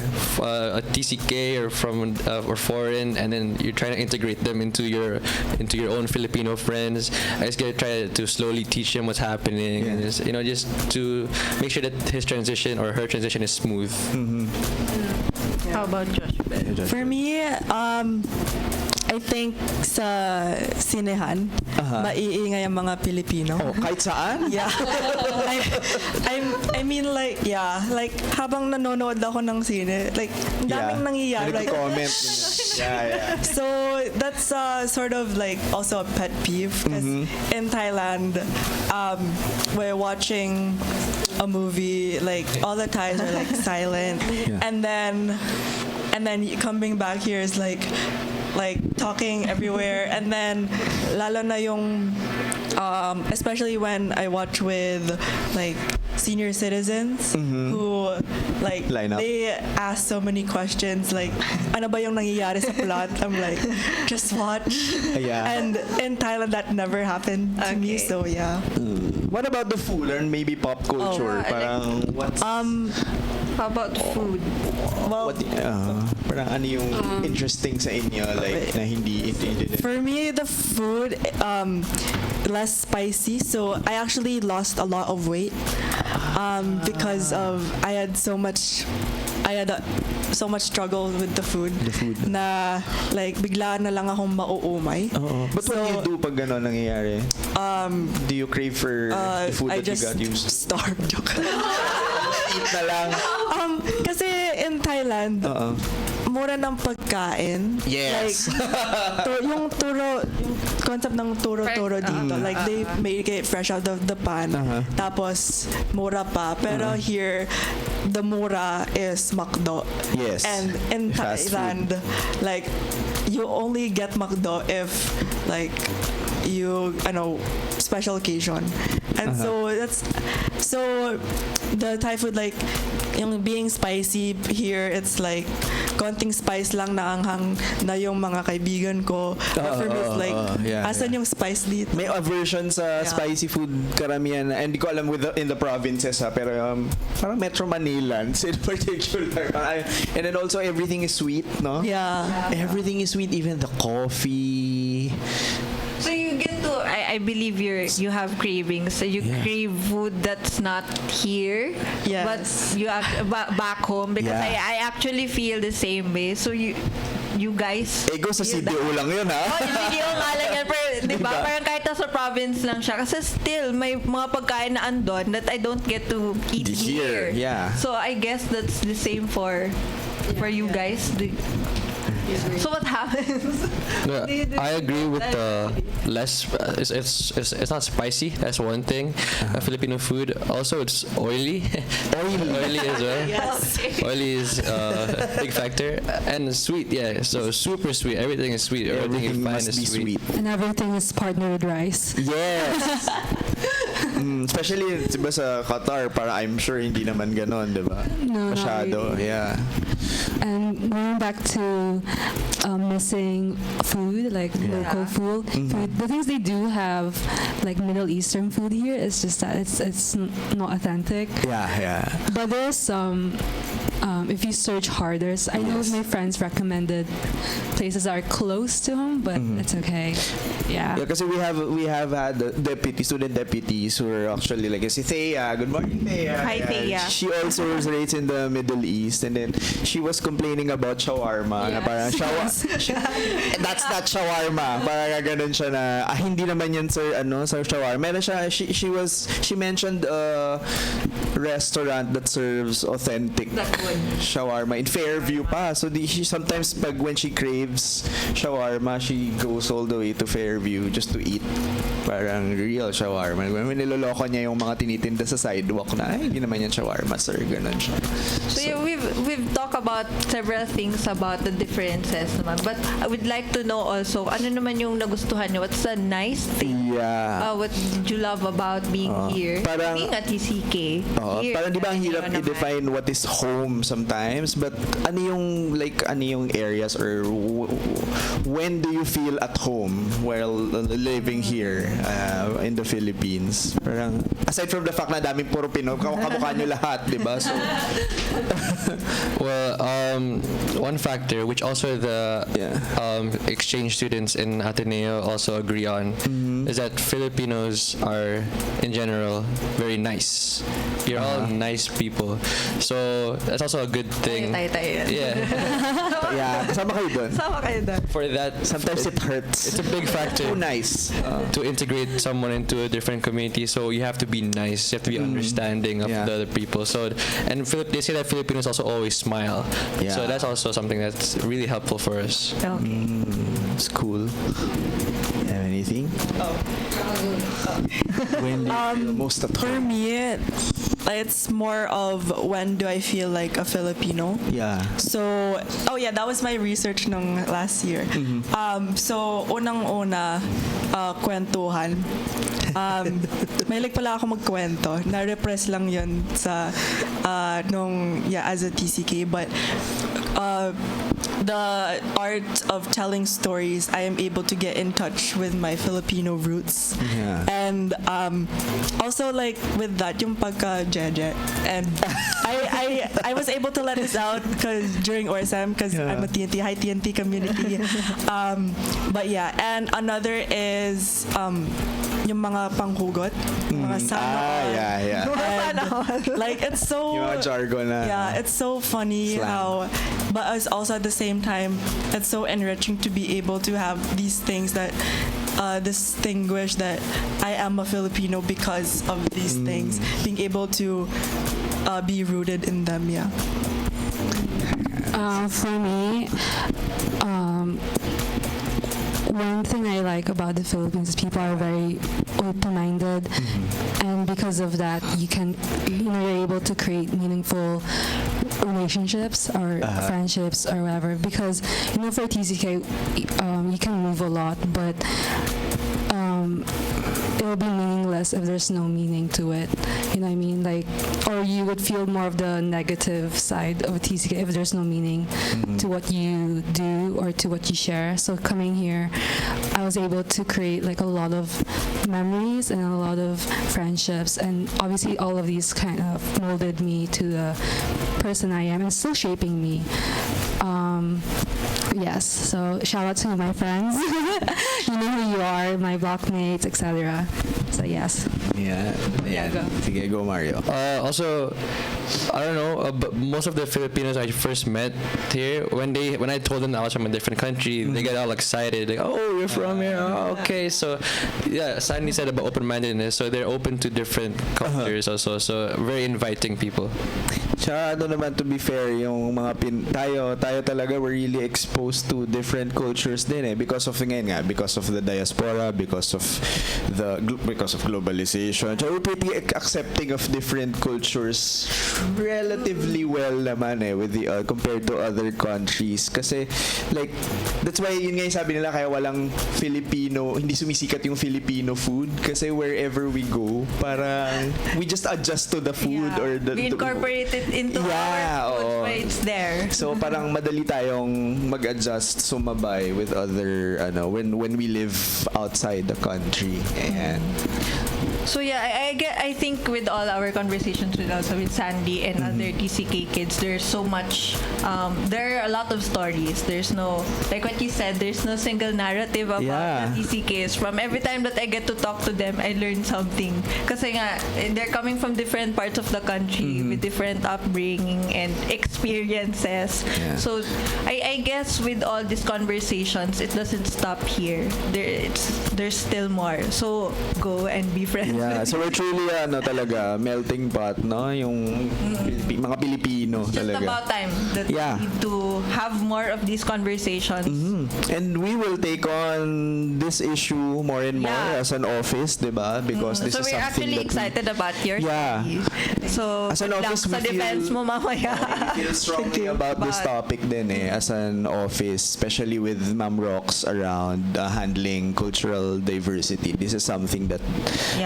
a TCK or from or foreign, and then you're trying to integrate them into your own Filipino friends, I just gotta try to slowly teach them what's happening, and just to make sure that his transition or her transition is smooth. How about Josh? For me, I think sa sinehan, maiingay ang mga Pilipino. Oh, kahit saan? Yeah. I mean like, like habang nanonood ako ng sine, like daming nangyayari. Like, comment. Yeah. so that's sort of like also a pet peeve because in Thailand, we're watching a movie, like all the Thais are like silent, and then coming back here is like talking everywhere, and then lalo na yung especially when I watch with like senior citizens who like they ask so many questions like ano ba yung nangyayari sa plot. I'm like, just watch. And in Thailand that never happened to me, so yeah. What about the food and maybe pop culture? Parang what's How about food? Well, parang ano yung interesting sa inyo, like na hindi for me, the food less spicy, so I actually lost a lot of weight because of I had so much struggle with the food na like bigla na lang akong mauumay. But what do you do pag gano'n nangyayari? Do you crave for the food that you got used to? Starve. Eat na lang. Kasi in Thailand, mura ng pagkain. Yes. Like, yung concept ng turo-turo dito. Like, they make it fresh out of the pan. Tapos, mura pa. Pero here, the mura is McDo. Yes. And in Thailand, like, you only get McDo if, like, special occasion. And so the Thai food, like, yung being spicy here, it's like konting spice lang na anghang na yung mga kaibigan ko. But for me, it's like, asan yung spice dito? May aversion sa spicy food karamihan, and di ko alam in the provinces pero parang Metro Manilans in particular. And then also everything is sweet, no? Yeah. Everything is sweet, even the coffee. So you get to, I believe you have cravings. So you crave food that's not here, but you have back home, because I actually feel the same way. So you guys... Ego sa CDO lang yun, ha? Yung CDO nga lang yan. Pero, di ba? Parang kahit nasa province lang siya. Kasi still, may mga pagkain na andon that I don't get to eat here. Yeah. So I guess that's the same for you guys. So what happens? No, I agree with the less. It's not spicy. That's one thing. Filipino food. Also, it's oily. Oily as well. Yes. Oily is a big factor, and sweet. Yeah, so super sweet. Everything is sweet. Everything you find must is be sweet. And everything is partnered with rice. Yes. Especially diba sa Qatar, para I'm sure hindi naman ganon, diba? No, Masyado. not really. Yeah. And going back to missing food, like local food, the things they do have, like Middle Eastern food here, it's just that it's not authentic. Yeah. But there's some, if you search harder, I know my friends recommended places that are close to home, but it's okay. Yeah. Yeah, kasi we have had student deputies who are actually like si Thea. Good morning, Thea. Hi, Thea. She also raised in the Middle East, and then she was complaining about shawarma. Na parang that's not shawarma. Parang ganun siya na hindi naman yan sir sa shawarma. Meron siya she mentioned a restaurant that serves authentic shawarma in Fairview pa. So she sometimes when she craves shawarma, she goes all the way to Fairview just to eat parang real shawarma. When niloloko niya yung mga tinitinda sa sidewalk na hindi naman yan shawarma sir, ganun siya. So yeah, we've talked about several things about the differences naman, but I would like to know also ano naman yung nagustuhan niyo. What's the nice thing? Yeah. What did you love about being here? Parang, being a TCK. Here, parang di ba ang hirap naman. i-define what is home sometimes, but ano yung areas or when do you feel at home while living here in the Philippines? Parang aside from the fact na daming puro Pinoy, kamukha nyo lahat, di ba? So well, one factor which also the exchange students in Ateneo also agree on is that Filipinos are in general very nice. You're all nice people, so that's also a good thing. Tayo. yeah, kasama kayo dun. For that, Sometimes it hurts. it's a big factor. Too nice. To integrate someone into a different community, so you have to be nice, you have to be understanding of the other people. So, and they say that Filipinos also always smile. Yeah. So that's also something that's really helpful for us. It's cool. Have anything? When do you feel most at For home? me, it's more of when do I feel like a Filipino. Yeah. So, that was my research nung last year. So, unang-una, kwentuhan. Mahilig pala ako magkwento. Na-repress lang yun sa, as a TCK. But, the art of telling stories, I am able to get in touch with my Filipino roots. Yeah. And also like with that, yung pagka-jeje. And I was able to let this out during OSM because I'm a TNT, high TNT community. But yeah, and another is yung mga panghugot, mga sana. Yeah. And, like it's so Yung mga jargon na. yeah, it's so funny Slang. but it's also at the same time it's so enriching to be able to have these things that distinguish that I am a Filipino because of these things, being able to be rooted in them. Yeah. For me, one thing I like about the Philippines is people are very open-minded, and because of that, you're able to create meaningful relationships or friendships or whatever. Because for TCK, you can move a lot, but it will be meaningless if there's no meaning to it. You know what I mean? Like, or you would feel more of the negative side of a TCK if there's no meaning to what you do or to what you share. So coming here, I was able to create like a lot of memories and a lot of friendships, and obviously all of these kind of molded me to the person I am and still shaping me. Yes, so shout out to my friends. You know who you are, my blockmates, etc. So yes. Yeah. Sige, go Mario. Also, I don't know, but most of the Filipinos I first met here, when I told them I was from a different country, they get all excited, like, oh, you're from here, oh, okay. So, yeah, Sandy said about open-mindedness, so they're open to different cultures also, so very inviting people. Tsaka naman, to be fair, yung mga tayo talaga we're really exposed to different cultures din because of because of the diaspora, because of globalization. So we're pretty accepting of different cultures relatively well naman with the compared to other countries. Kasi like that's why yun nga yung sabi nila kaya walang Filipino, hindi sumisikat yung Filipino food kasi wherever we go, parang we just adjust to the food or we incorporate it into our foods where it's there. So parang madali tayong mag-adjust, sumabay with other when we live outside the country. And So yeah, I think with all our conversations with also with Sandy and other TCK kids, there's so much. There are a lot of stories. There's no, like what you said, there's no single narrative about the TCKs. From every time that I get to talk to them, I learn something. Kasi nga, they're coming from different parts of the country with different upbringing and experiences. Yeah. So I guess with all these conversations, it doesn't stop here. There's still more. So go and be friends. yeah, so we're truly talaga melting pot, no? Yung mga Pilipino It's just talaga. about time that we need to have more of these conversations. And we will take on this issue more and more as an office, diba? Because this So is we're something actually that excited about your study. So as an good luck office, sa we defense mo mamaya. we feel strongly about this topic din as an office, especially with Ma'am Rox around handling cultural diversity. This is something that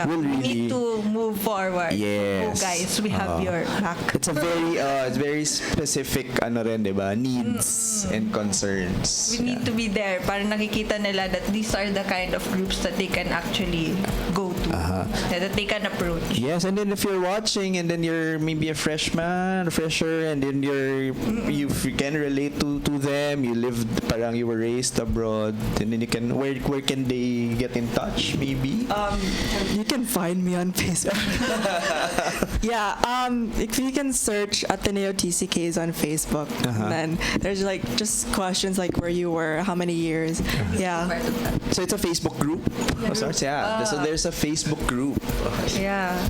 will we really need to move forward. Yes. So guys, we have your back. It's a very specific diba? Needs and concerns. We need to be there para nakikita nila that these are the kind of groups that they can actually go to, that they can approach. Yes, and then if you're watching and then you're maybe a freshman, a fresher, and then you can relate to them, you lived, parang you were raised abroad, and then you can, where can they get in touch maybe? You can find me on Facebook. If you can search Ateneo TCKs on Facebook, then there's like just questions like where you were, how many years. So it's a Facebook group? So there's a Facebook group. Yeah.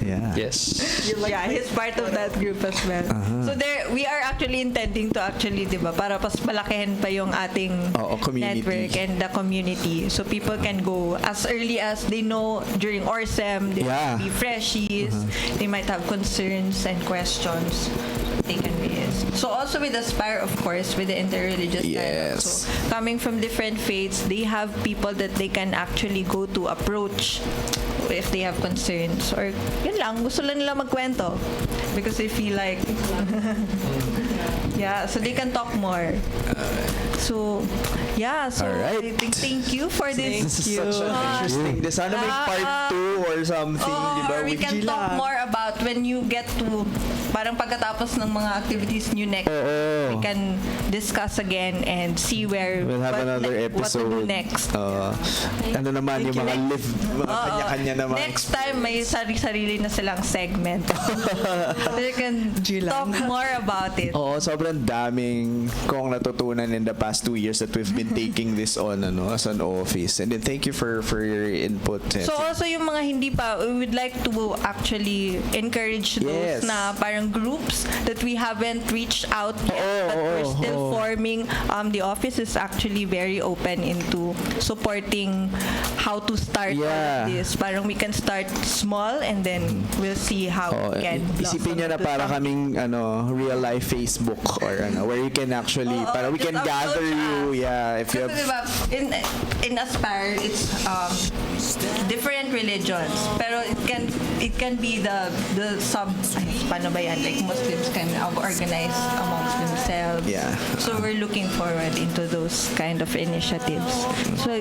Yeah. Yes. He's part of that group as well. So there, we are actually intending to actually, diba, para pas palakihin pa yung ating network and the community. So people can go as early as they know during ORSEM, they might be freshies, they might have concerns and questions they can raise. So also with Aspire, of course, with the interreligious dialogue. So coming from different faiths, they have people that they can actually go to approach if they have concerns, or yun lang, gusto lang nila magkwento because they feel like so they can talk more. So Alright. I think thank you for this. This is such an interesting. This sana may part 2 or something, diba? Or we can talk more about when you get to parang pagkatapos ng mga activities nyo next. We can discuss again and see where we'll have another episode. What to do next. Ano naman yung mga live, mga kanya-kanya naman. Next time may sarili na silang segment. They can talk more about it. Sobrang daming kong natutunan in the past 2 years that we've been taking this on as an office. And then thank you for your input. So also yung mga hindi pa, we would like to actually encourage those na parang groups that we haven't reached out yet, but we're still forming. The office is actually very open into supporting how to start all of this. Parang we can start small and then we'll see how we can isipin nyo na para kaming real life Facebook or where you can actually para we can gather you if you have diba, in Aspire it's different religions pero it can be the sub paano ba yan, like Muslims can organize amongst themselves. So we're looking forward into those kind of initiatives. So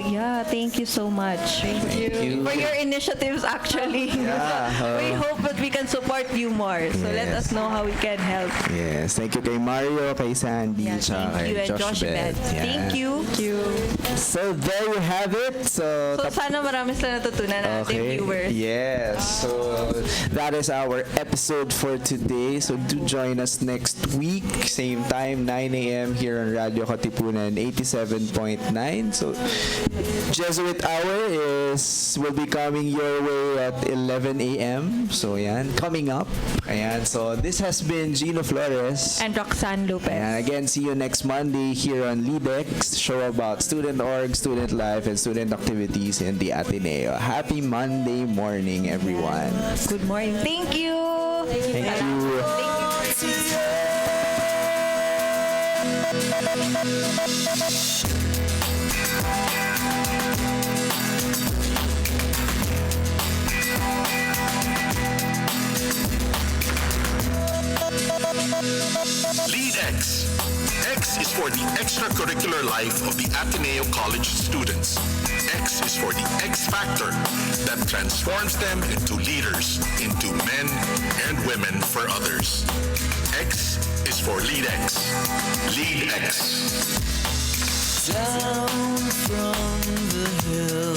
thank you so much. Thank you for your initiatives actually. We hope that we can support you more. So let us know how we can help. Yes, thank you kay Mario, kay Sandy, thank you, and Josh Beth. Thank you. So there you have it. So sana marami sila natutunan ng ating viewers. Yes. So that is our episode for today. So do join us next week, same time, 9 a.m. here on Radio Katipunan 87.9. So Jesuit Hour will be coming your way at 11 a.m. So coming up. So this has been Gino Flores and Roxanne Lopez. And again, see you next Monday here on LeadX, show about student org, student life, and student activities in the Ateneo. Happy Monday morning, everyone. Good morning. Thank you. Thank you. Thank you. LeadX. X is for the extracurricular life of the Ateneo College students. X is for the X factor that transforms them into leaders, into men and women for others. X is for LeadX. LeadX. Down from the hill